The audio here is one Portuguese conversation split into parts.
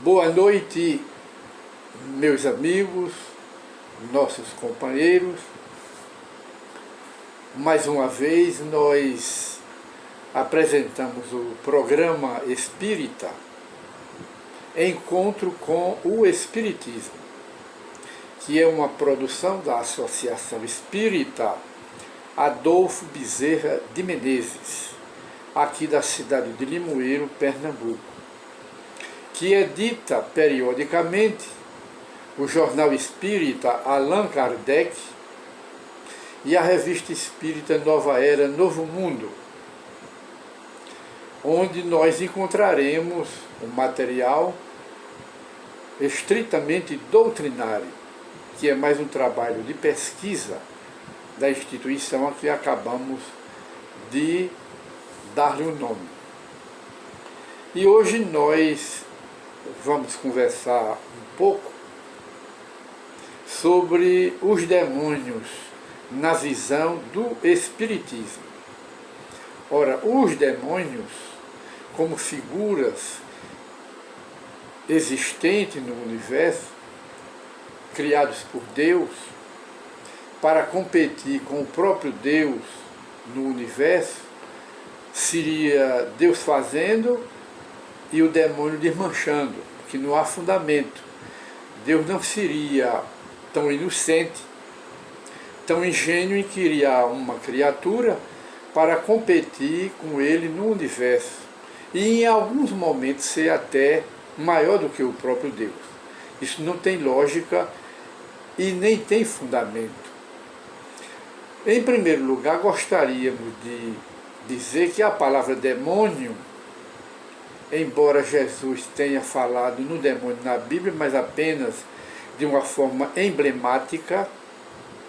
Boa noite, meus amigos, nossos companheiros. Mais uma vez nós apresentamos o programa Espírita, Encontro com o Espiritismo, que é uma produção da Associação Espírita Adolfo Bezerra de Menezes, aqui da cidade de Limoeiro, Pernambuco, que edita periodicamente o jornal espírita Allan Kardec e a revista espírita Nova Era, Novo Mundo, onde nós encontraremos um material estritamente doutrinário, que é mais um trabalho de pesquisa da instituição a que acabamos de dar-lhe o nome. E hoje nós vamos conversar um pouco sobre os demônios na visão do Espiritismo. Ora, os demônios, como figuras existentes no universo, criados por Deus, para competir com o próprio Deus no universo, seria Deus fazendo e o demônio desmanchando, que não há fundamento. Deus não seria tão inocente, tão ingênuo em criar uma criatura para competir com ele no universo e em alguns momentos ser até maior do que o próprio Deus. Isso não tem lógica e nem tem fundamento. Em primeiro lugar, gostaríamos de dizer que a palavra demônio, embora Jesus tenha falado no demônio na Bíblia, mas apenas de uma forma emblemática,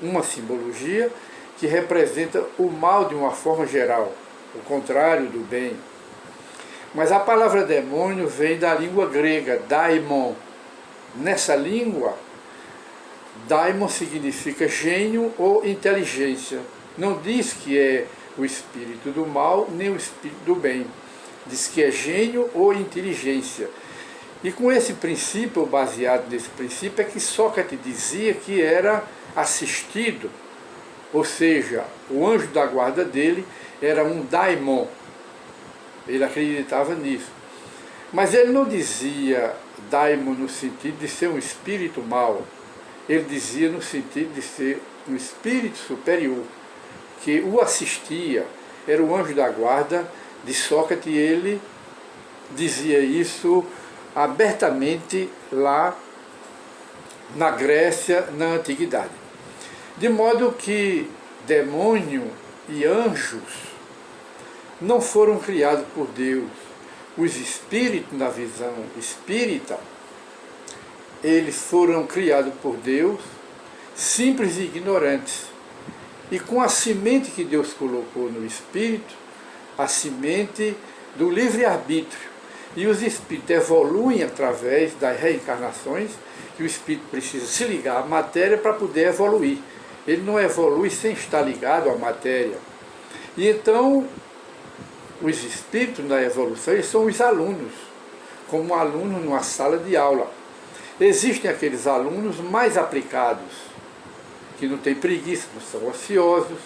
uma simbologia que representa o mal de uma forma geral, o contrário do bem. Mas a palavra demônio vem da língua grega, daimon. Nessa língua, daimon significa gênio ou inteligência. Não diz que é o espírito do mal nem o espírito do bem. Diz que é gênio ou inteligência. E com esse princípio, baseado nesse princípio, é que Sócrates dizia que era assistido, ou seja, o anjo da guarda dele era um daimon. Ele acreditava nisso. Mas ele não dizia daimon no sentido de ser um espírito mau. Ele dizia no sentido de ser um espírito superior, que o assistia, era o anjo da guarda de Sócrates, e ele dizia isso abertamente lá na Grécia, na Antiguidade. De modo que demônio e anjos não foram criados por Deus. Os espíritos, na visão espírita, eles foram criados por Deus, simples e ignorantes. E com a semente que Deus colocou no espírito, a semente do livre-arbítrio. E os espíritos evoluem através das reencarnações, que o espírito precisa se ligar à matéria para poder evoluir. Ele não evolui sem estar ligado à matéria. E então, os espíritos na evolução, eles são os alunos, como um aluno numa sala de aula. Existem aqueles alunos mais aplicados, que não têm preguiça, não são ociosos,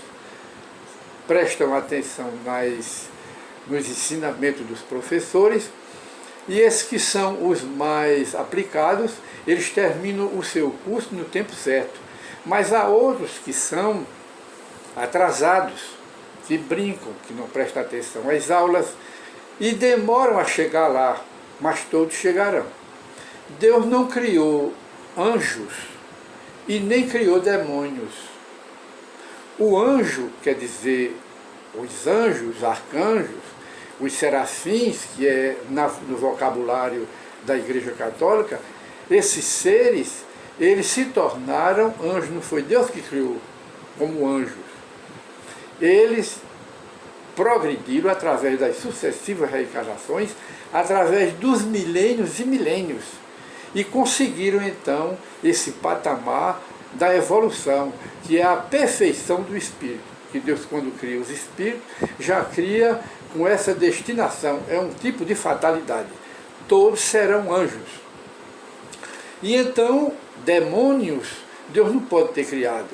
prestam atenção nos ensinamentos dos professores, e esses que são os mais aplicados, eles terminam o seu curso no tempo certo. Mas há outros que são atrasados, que brincam, que não prestam atenção às aulas e demoram a chegar lá, mas todos chegarão. Deus não criou anjos e nem criou demônios. O anjo, quer dizer, os anjos, os arcanjos, os serafins, que é no vocabulário da Igreja Católica, esses seres, eles se tornaram anjos, não foi Deus que criou como anjos. Eles progrediram através das sucessivas reencarnações, através dos milênios e milênios, e conseguiram então esse patamar da evolução, que é a perfeição do espírito, que Deus, quando cria os espíritos, já cria com essa destinação, é um tipo de fatalidade. Todos serão anjos, E então, demônios, Deus não pode ter criado.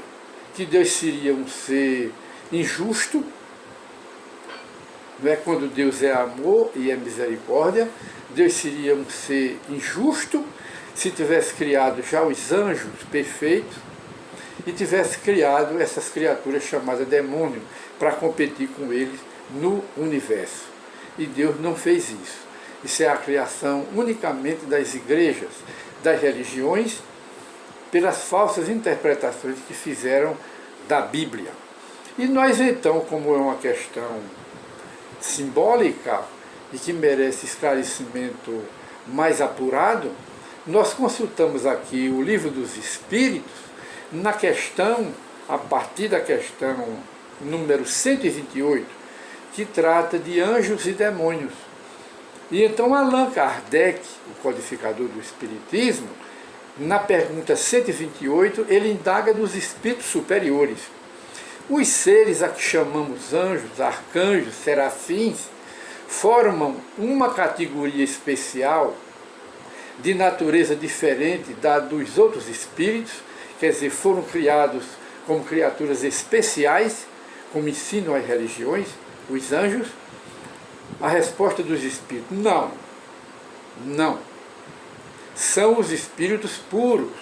Que Deus seria um ser injusto, não é? Quando Deus é amor e é misericórdia, Deus seria um ser injusto se tivesse criado já os anjos perfeitos e tivesse criado essas criaturas chamadas demônios para competir com eles no universo. E Deus não fez isso. Isso é a criação unicamente das igrejas, das religiões, pelas falsas interpretações que fizeram da Bíblia. E nós então, como é uma questão simbólica e que merece esclarecimento mais apurado, nós consultamos aqui o Livro dos Espíritos, na questão, a partir da questão número 128, que trata de anjos e demônios. E então Allan Kardec, o codificador do Espiritismo, na pergunta 128, ele indaga dos espíritos superiores. Os seres a que chamamos anjos, arcanjos, serafins, formam uma categoria especial de natureza diferente da dos outros espíritos, quer dizer, foram criados como criaturas especiais, como ensinam as religiões, os anjos. A resposta dos espíritos: não, não. São os espíritos puros,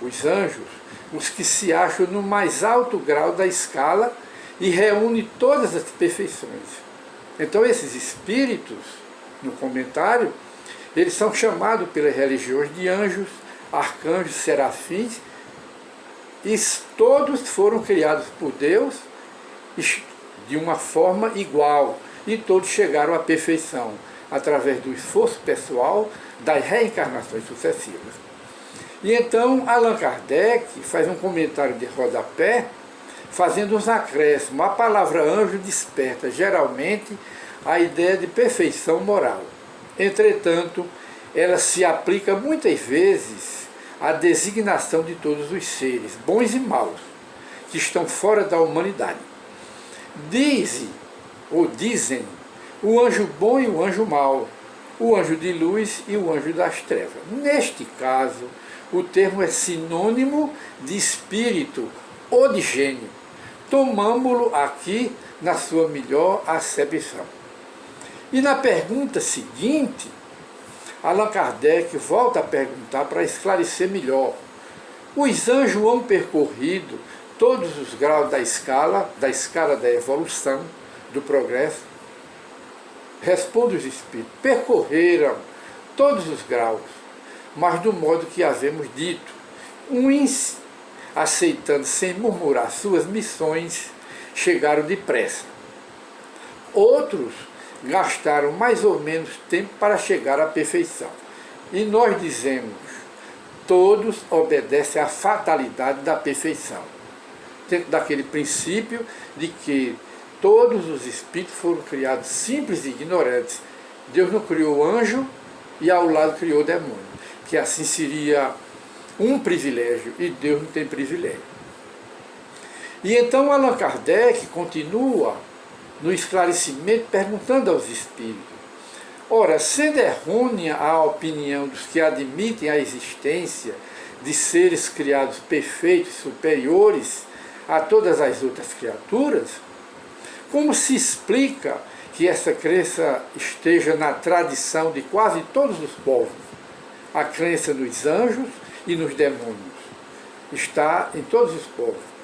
os anjos, os que se acham no mais alto grau da escala e reúnem todas as perfeições. Então esses espíritos, no comentário, eles são chamados pelas religiões de anjos, arcanjos, serafins, e todos foram criados por Deus de uma forma igual, e todos chegaram à perfeição, através do esforço pessoal das reencarnações sucessivas. E então Allan Kardec faz um comentário de rodapé, fazendo uns acréscimos. A palavra anjo desperta geralmente a ideia de perfeição moral. Entretanto, ela se aplica muitas vezes à designação de todos os seres, bons e maus, que estão fora da humanidade. Dizem o anjo bom e o anjo mau, o anjo de luz e o anjo das trevas. Neste caso, o termo é sinônimo de espírito ou de gênio. Tomamo-lo aqui na sua melhor acepção. E na pergunta seguinte, Allan Kardec volta a perguntar para esclarecer melhor. Os anjos han percorrido todos os graus da escala da evolução, do progresso? Responde os espíritos: percorreram todos os graus, mas do modo que havemos dito, uns, aceitando sem murmurar suas missões, chegaram depressa. Outros gastaram mais ou menos tempo para chegar à perfeição. E nós dizemos, todos obedecem à fatalidade da perfeição, dentro daquele princípio de que todos os espíritos foram criados simples e ignorantes. Deus não criou anjo e ao lado criou demônio, que assim seria um privilégio, e Deus não tem privilégio. E então Allan Kardec continua no esclarecimento perguntando aos espíritos: ora, sendo errônea a opinião dos que admitem a existência de seres criados perfeitos, superiores a todas as outras criaturas, como se explica que essa crença esteja na tradição de quase todos os povos? A crença nos anjos e nos demônios está em todos os povos.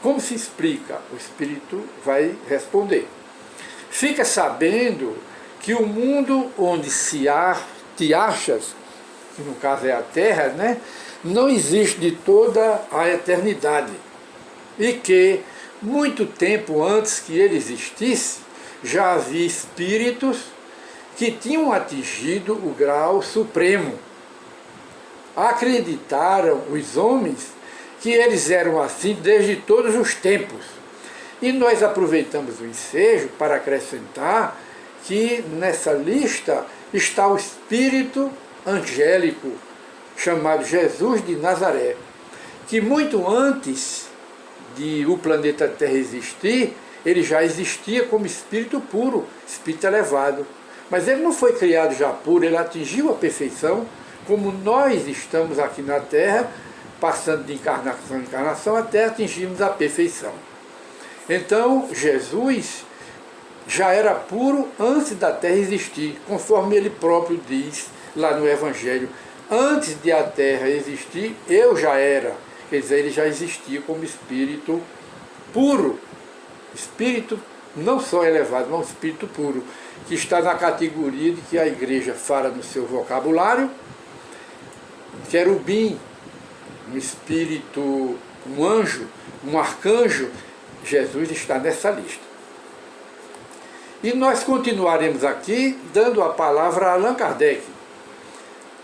Como se explica? O Espírito vai responder. Fica sabendo que o mundo onde te achas, que no caso é a Terra, né, não existe de toda a eternidade, e que, muito tempo antes que ele existisse, já havia espíritos que tinham atingido o grau supremo. Acreditaram os homens que eles eram assim desde todos os tempos. E nós aproveitamos o ensejo para acrescentar que nessa lista está o espírito angélico, chamado Jesus de Nazaré, que muito antes de o planeta Terra existir, ele já existia como espírito puro, espírito elevado. Mas ele não foi criado já puro, ele atingiu a perfeição como nós estamos aqui na Terra, passando de encarnação em encarnação até atingirmos a perfeição. Então, Jesus já era puro antes da Terra existir, conforme ele próprio diz lá no Evangelho. Antes de a Terra existir, eu já era. Quer dizer, ele já existia como espírito puro. Espírito não só elevado, mas um espírito puro, que está na categoria de que a igreja fala no seu vocabulário. Querubim, um espírito, um anjo, um arcanjo, Jesus está nessa lista. E nós continuaremos aqui dando a palavra a Allan Kardec.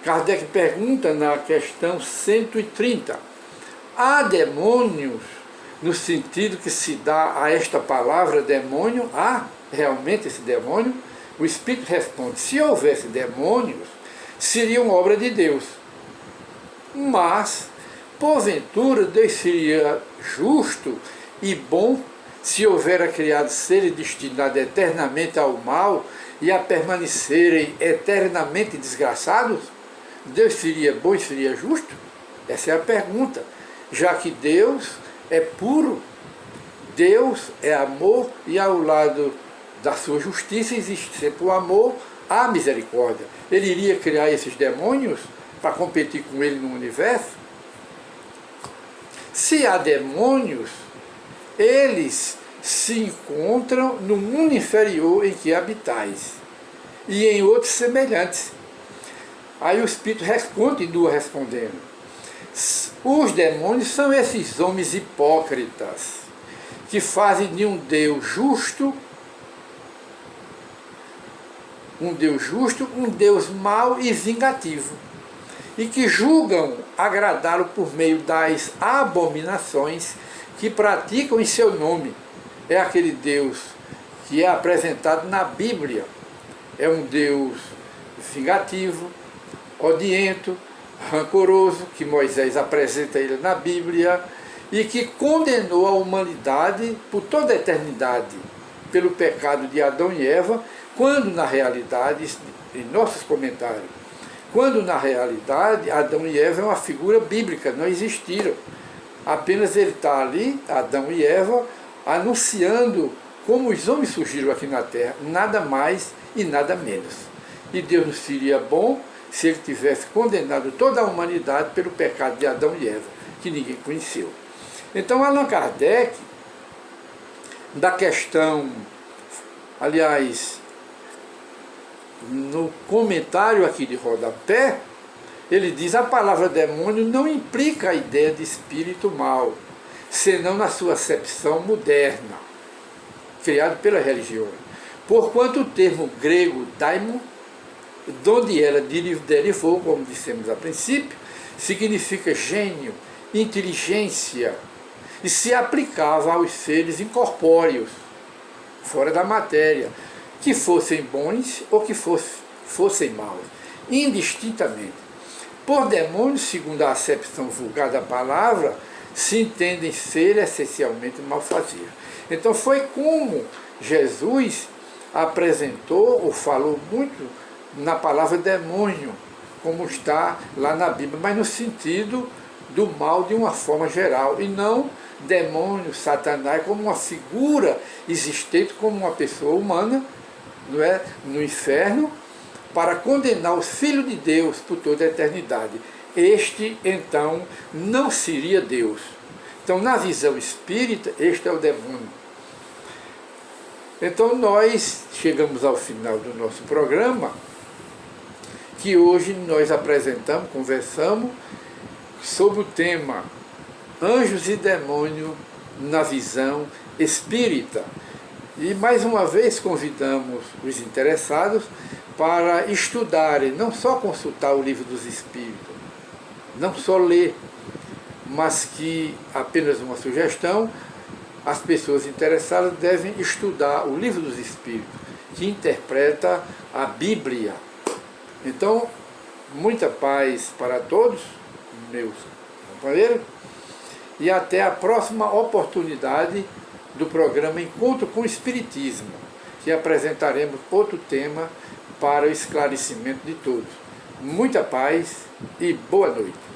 Kardec pergunta na questão 130. Há demônios, no sentido que se dá a esta palavra demônio? Há realmente esse demônio? O Espírito responde, se houvesse demônios, seriam obra de Deus. Mas, porventura, Deus seria justo e bom se houvera criado seres destinados eternamente ao mal e a permanecerem eternamente desgraçados? Deus seria bom e seria justo? Essa é a pergunta, já que Deus é puro, Deus é amor e ao lado da sua justiça existe sempre o amor, a misericórdia. Ele iria criar esses demônios para competir com ele no universo? Se há demônios, eles se encontram no mundo inferior em que habitais e em outros semelhantes. Aí o Espírito continua respondendo. Os demônios são esses homens hipócritas que fazem de um Deus justo, um Deus mau e vingativo, e que julgam agradá-lo por meio das abominações que praticam em seu nome. É aquele Deus que é apresentado na Bíblia. É um Deus vingativo, odiento, rancoroso, que Moisés apresenta ele na Bíblia, e que condenou a humanidade por toda a eternidade pelo pecado de Adão e Eva, quando na realidade, em nossos comentários, quando na realidade Adão e Eva é uma figura bíblica, não existiram. Apenas ele está ali, Adão e Eva, anunciando como os homens surgiram aqui na Terra, nada mais e nada menos. E Deus não seria bom se ele tivesse condenado toda a humanidade pelo pecado de Adão e Eva, que ninguém conheceu. Então Allan Kardec, da questão, aliás, no comentário aqui de rodapé, ele diz: a palavra demônio não implica a ideia de espírito mau, senão na sua acepção moderna, criado pela religião. Porquanto o termo grego daimon, de onde ela derivou, como dissemos a princípio, significa gênio, inteligência, e se aplicava aos seres incorpóreos, fora da matéria, que fossem bons ou que fossem maus, indistintamente. Por demônios, segundo a acepção vulgar da palavra, se entendem ser essencialmente malfazejos. Então foi como Jesus apresentou ou falou muito na palavra demônio, como está lá na Bíblia, mas no sentido do mal de uma forma geral, e não demônio, Satanás, como uma figura existente, como uma pessoa humana, não é, no inferno, para condenar os filhos de Deus por toda a eternidade. Este, então, não seria Deus. Então, na visão espírita, este é o demônio. Então, nós chegamos ao final do nosso programa, que hoje nós apresentamos, conversamos sobre o tema Anjos e Demônio na visão espírita. E mais uma vez convidamos os interessados para estudarem, não só consultar o Livro dos Espíritos, não só ler, mas que, apenas uma sugestão, as pessoas interessadas devem estudar o Livro dos Espíritos, que interpreta a Bíblia. Então, muita paz para todos, meus companheiros, e até a próxima oportunidade do programa Encontro com o Espiritismo, que apresentaremos outro tema para o esclarecimento de todos. muita paz e boa noite.